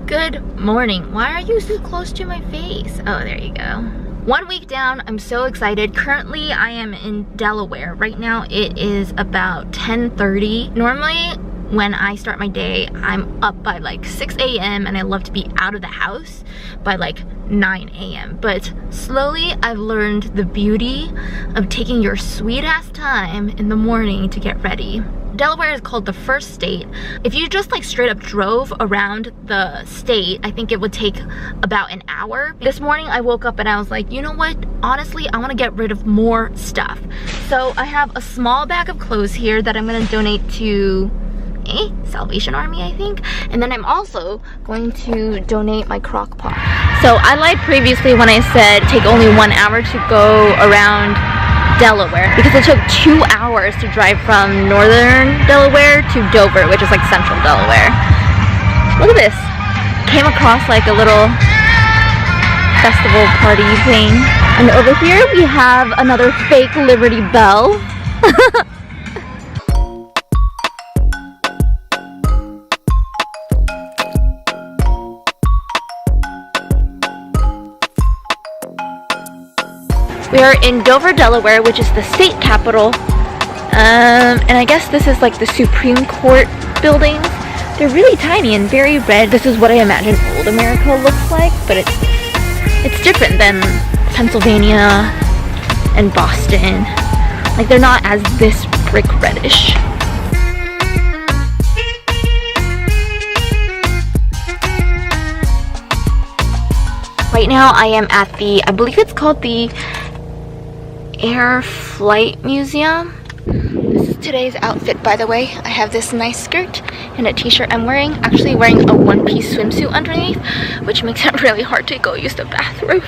Good morning. Why are you so close to my face? Oh, there you go. 1 week down, I'm so excited. Currently, I am in Delaware. Right now, it is about 10:30. Normally, when I start my day, I'm up by like 6 a.m. and I love to be out of the house by like 9 a.m. But slowly, I've learned the beauty of taking your sweet ass time in the morning to get ready. Delaware is called the first state. If you just like straight up drove around the state, I think it would take about an hour. This morning I woke up and I was like, you know what? Honestly, I want to get rid of more stuff. So I have a small bag of clothes here that I'm going to donate to Salvation Army, I think. And then I'm also going to donate my crock pot. So I lied previously when I said take only 1 hour to go around Delaware, because it took 2 hours to drive from northern Delaware to Dover, which is like central Delaware. Look at this. Came across like a little festival party thing. And over here we have another fake Liberty Bell. We are in Dover, Delaware, which is the state capital. And I guess this is like the Supreme Court buildings. They're really tiny and very red. This is what I imagine old America looks like, but it's different than Pennsylvania and Boston. Like, they're not as this brick reddish. Right now I am at I believe it's called the Air Flight Museum. This is today's outfit, by the way. I have this nice skirt and a t-shirt. I'm actually wearing a one-piece swimsuit underneath, which makes it really hard to go use the bathroom.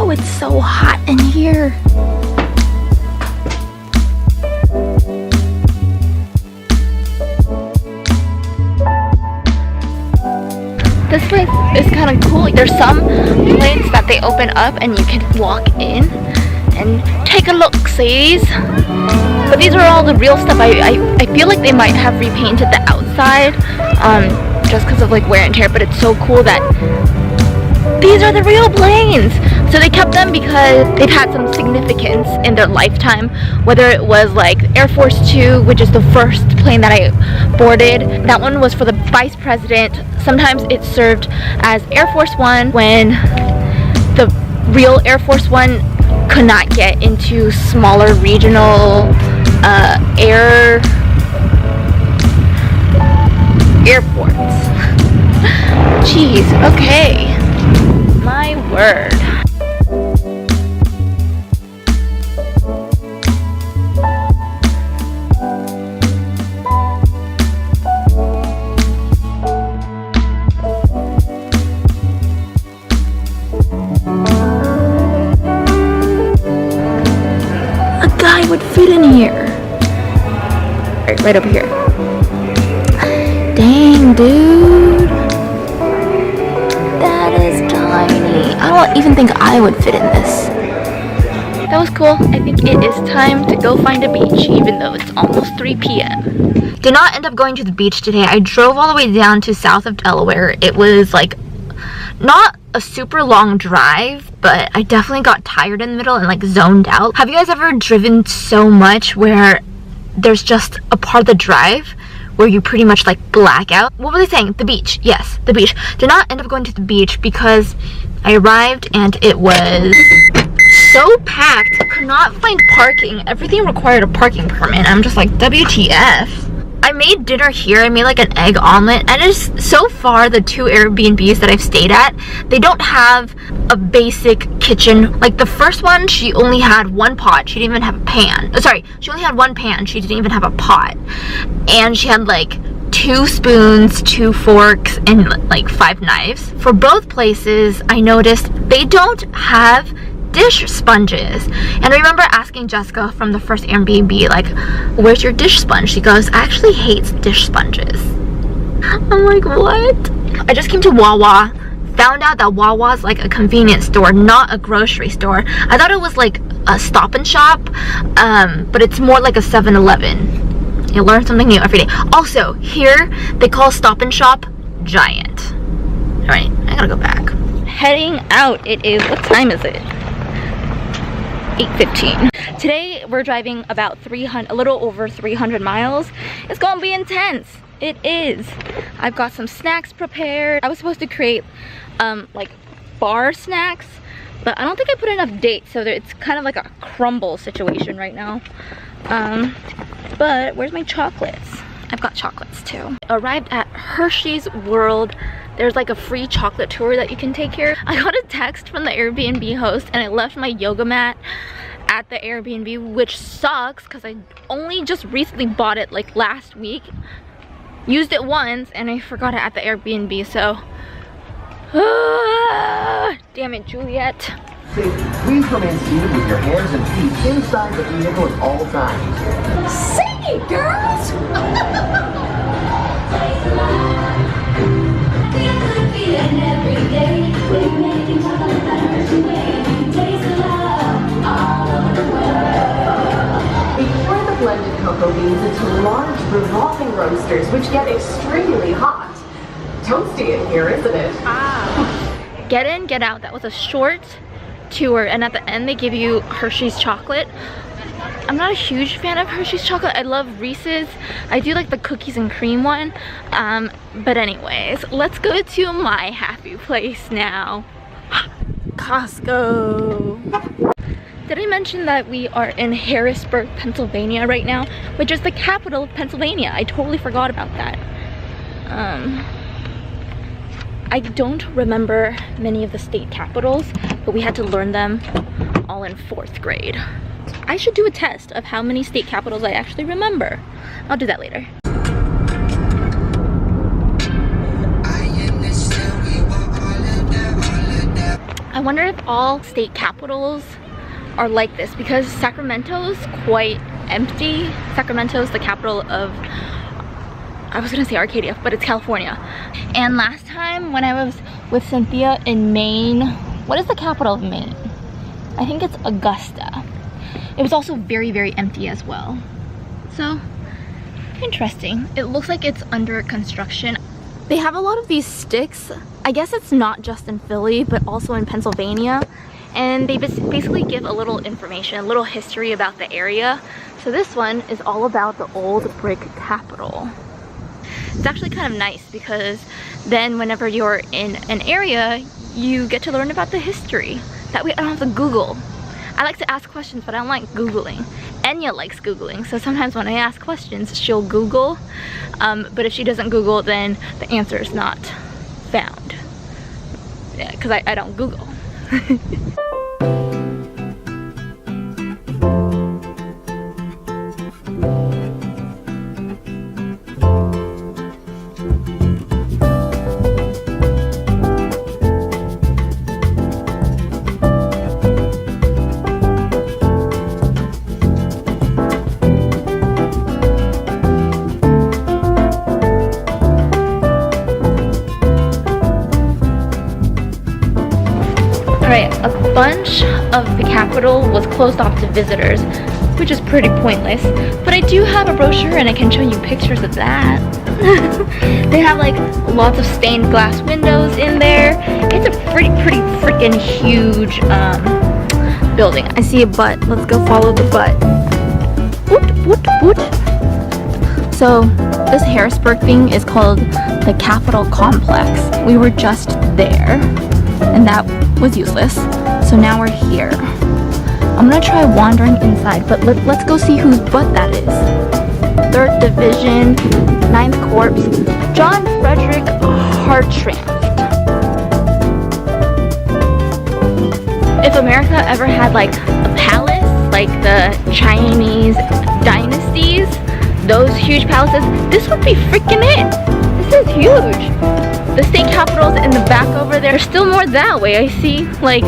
It's so hot in here. This place is kind of cool. There's some planes that they open up and you can walk in and take a look-sees. But these are all the real stuff. I feel like they might have repainted the outside just because of like wear and tear, but it's so cool that these are the real planes. So they kept them because they've had some significance in their lifetime, whether it was like Air Force 2, which is the first plane that I boarded. That one was for the vice president. Sometimes it served as Air Force 1 when the real Air Force 1 could not get into smaller regional airports. Jeez, okay. My word. A guy would fit in here. Right over here. Dang, dude. That is tiny. I don't even think I would fit in this. That was cool. I think it is time to go find a beach, even though it's almost 3 p.m. Did not end up going to the beach today. I drove all the way down to south of Delaware. It was like not a super long drive, but I definitely got tired in the middle and like zoned out. Have you guys ever driven so much where there's just a part of the drive where you pretty much like black out? What were they saying? The beach. Yes, the beach. Did not end up going to the beach because I arrived and it was so packed. Could not find parking. Everything required a parking permit. I'm just like, WTF. I made dinner here. I made like an egg omelet, and it's so far the 2 Airbnbs that I've stayed at, they don't have a basic kitchen. Like the first one, she only had 1 pot. She didn't even have a pan. Oh, sorry, she only had 1 pan. She didn't even have a pot, and she had like 2 spoons, 2 forks, and like 5 knives. For both places, I noticed they don't have dish sponges. And I remember asking Jessica from the first Airbnb, like, where's your dish sponge? She goes, I actually hate dish sponges. I'm like, what? I just came to Wawa, found out that Wawa's like a convenience store, not a grocery store. I thought it was like a Stop and Shop, but it's more like a 7-Eleven. You learn something new every day. Also, here they call Stop and Shop Giant. All right, I gotta go back. Heading out. It is, what time is it? 8:15. Today we're driving about a little over 300 miles. It's gonna be intense. It is. I've got some snacks prepared. I was supposed to create like bar snacks, but I don't think I put enough dates, so it's kind of like a crumble situation right now. But where's my chocolates? I've got chocolates too. Arrived at Hershey's World. There's like a free chocolate tour that you can take here. I got a text from the Airbnb host and I left my yoga mat at the Airbnb, which sucks because I only just recently bought it like last week. Used it once and I forgot it at the Airbnb, so damn it, Juliet. Safety. Please remain seated with your hands and feet inside the vehicle at all times. Sing it, girls! Before the blended cocoa beans into large revolving roasters, which get extremely hot. Toasty in here, isn't it? Get in, get out. That was a short tour, and at the end they give you Hershey's chocolate. I'm not a huge fan of Hershey's chocolate. I love Reese's. I do like the cookies and cream one. But anyways, let's go to my happy place now. Costco. Did I mention that we are in Harrisburg, Pennsylvania right now, which is the capital of Pennsylvania? I totally forgot about that. I don't remember many of the state capitals, but we had to learn them all in 4th grade. I should do a test of how many state capitals I actually remember. I'll do that later. I wonder if all state capitals are like this, because Sacramento's quite empty. Sacramento's the capital of, I was gonna say Arcadia, but it's California. And last time when I was with Cynthia in Maine, what is the capital of Maine? I think it's Augusta. It was also very, very empty as well. So, interesting. It looks like it's under construction. They have a lot of these sticks. I guess it's not just in Philly, but also in Pennsylvania. And they basically give a little information, a little history about the area. So this one is all about the old brick capital. It's actually kind of nice because then whenever you're in an area, you get to learn about the history. That way I don't have to Google. I like to ask questions, but I don't like Googling. Enya likes Googling, so sometimes when I ask questions, she'll Google. But if she doesn't Google, then the answer is not found. Yeah, because I don't Google. Alright, a bunch of the capital was closed off to visitors, which is pretty pointless. But I do have a brochure and I can show you pictures of that. They have like lots of stained glass windows in there. It's a pretty freaking huge building. I see a butt. Let's go follow the butt. Woot. So this Harrisburg thing is called the Capitol Complex. We were just there and that was useless. So now we're here. I'm gonna try wandering inside, but let's go see whose butt that is. 3rd Division, 9th Corps, John Frederick Hartranft. If America ever had like a palace, like the Chinese dynasties, those huge palaces, this would be freaking it. This is huge. The state capital's in the back over there. There's still more that way. I see like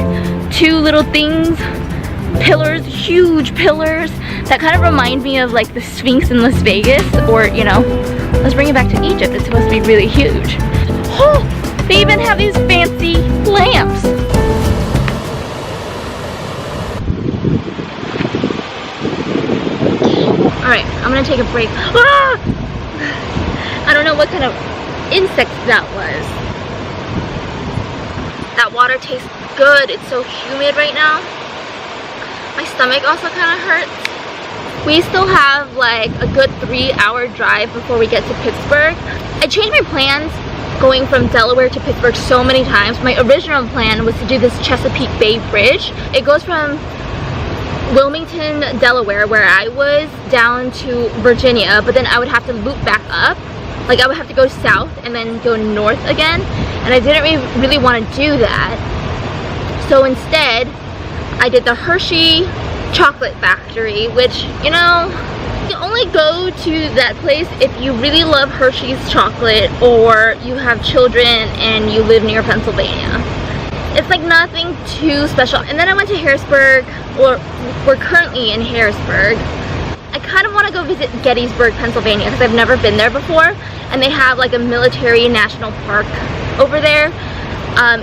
2 little things, pillars, huge pillars that kind of remind me of like the Sphinx in Las Vegas, or you know, let's bring it back to Egypt. It's supposed to be really huge. Oh, they even have these fancy lamps. Alright, I'm gonna take a break. Ah! I don't know what kind of insect that was. That water tastes good. It's so humid right now. My stomach also kind of hurts. We still have like a good 3-hour drive before we get to Pittsburgh. I changed my plans going from Delaware to Pittsburgh so many times. My original plan was to do this Chesapeake Bay Bridge. It goes from Wilmington, Delaware, where I was, down to Virginia, but then I would have to loop back up. Like I would have to go south and then go north again, and I didn't really want to do that. So instead, I did the Hershey Chocolate Factory, which, you know, you only go to that place if you really love Hershey's chocolate or you have children and you live near Pennsylvania. It's like nothing too special. And then I went to Harrisburg, or we're currently in Harrisburg. I kind of want to go visit Gettysburg, Pennsylvania, because I've never been there before, and they have like a military national park over there.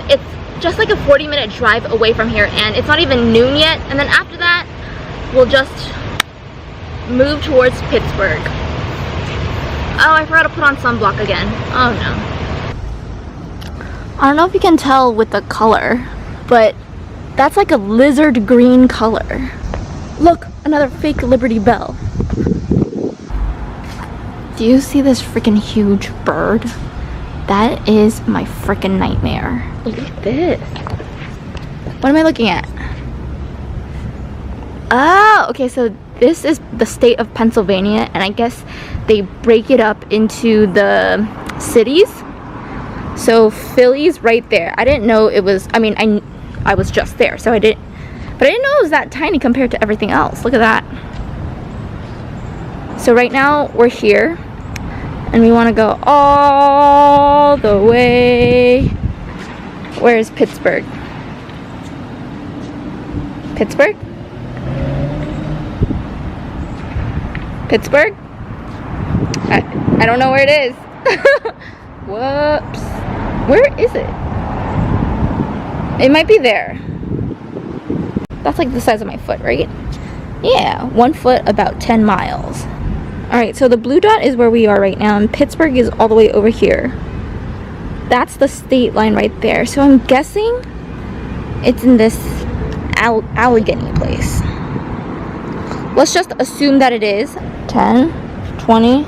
It's just like a 40-minute drive away from here, and it's not even noon yet. And then after that, we'll just move towards Pittsburgh. Oh, I forgot to put on sunblock again. Oh no. I don't know if you can tell with the color, but that's like a lizard green color. Look, another fake Liberty Bell. Do you see this freaking huge bird? That is my freaking nightmare. Look at this. What am I looking at? Oh, okay, so this is the state of Pennsylvania, and I guess they break it up into the cities. So Philly's right there. I didn't know it was, I mean, I was just there, so I didn't, but I didn't know it was that tiny compared to everything else. Look at that. So right now we're here, and we want to go all the way. Where is Pittsburgh? Pittsburgh? Pittsburgh? I don't know where it is. Whoops. Where is it? It might be there. That's like the size of my foot, right? Yeah, 1 foot, about 10 miles. Alright, so the blue dot is where we are right now, and Pittsburgh is all the way over here. That's the state line right there. So I'm guessing it's in this Allegheny place. Let's just assume that it is. 10, 20,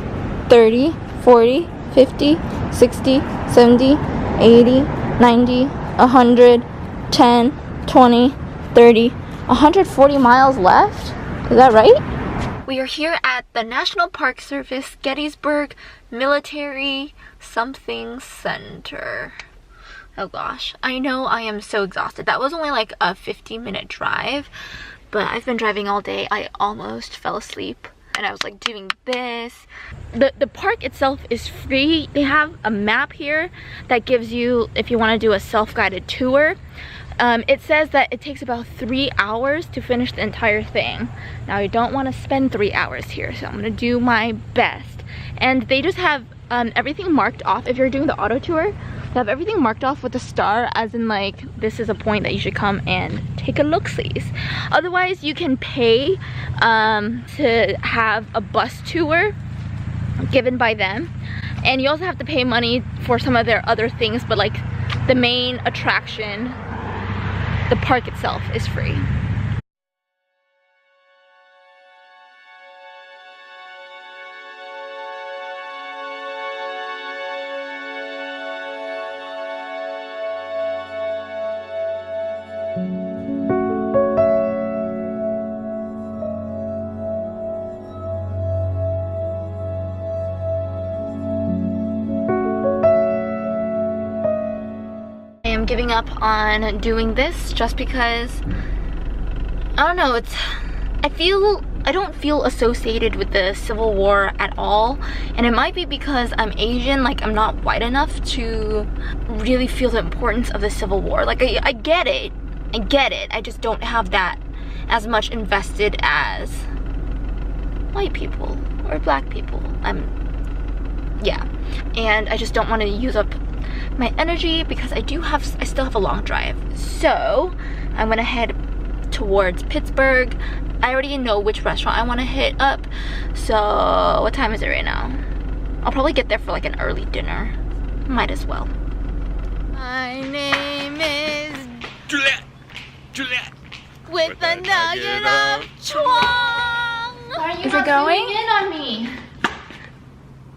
30, 40, 50, 60, 70, 80, 90, 100, 10, 20, 30, 140 miles left? Is that right? We are here at the National Park Service Gettysburg Military Something Center. Oh gosh, I know I am so exhausted. That was only like a 15-minute drive, but I've been driving all day. I almost fell asleep. And I was like doing this. The park itself is free. They have a map here that gives you, if you want to do a self-guided tour. It says that it takes about 3 hours to finish the entire thing. Now I don't want to spend 3 hours here, so I'm gonna do my best. And they just have everything marked off. If you're doing the auto tour, they have everything marked off with a star, as in like this is a point that you should come and take a look-sees. Otherwise, you can pay to have a bus tour given by them, and you also have to pay money for some of their other things, but like the main attraction, the park itself, is free. giving up on doing this just because, I don't know, I don't feel associated with the Civil War at all, and it might be because I'm Asian, like I'm not white enough to really feel the importance of the Civil War. Like I get it, I just don't have that as much invested as white people or black people. Yeah, and I just don't want to use up my energy because I still have a long drive. So I'm gonna head towards Pittsburgh. I already know which restaurant I want to hit up. So what time is it right now? I'll probably get there for like an early dinner. Might as well. My name is Juliet. Juliet. With a nugget of twang. Why are you Is not it going? zooming in on me?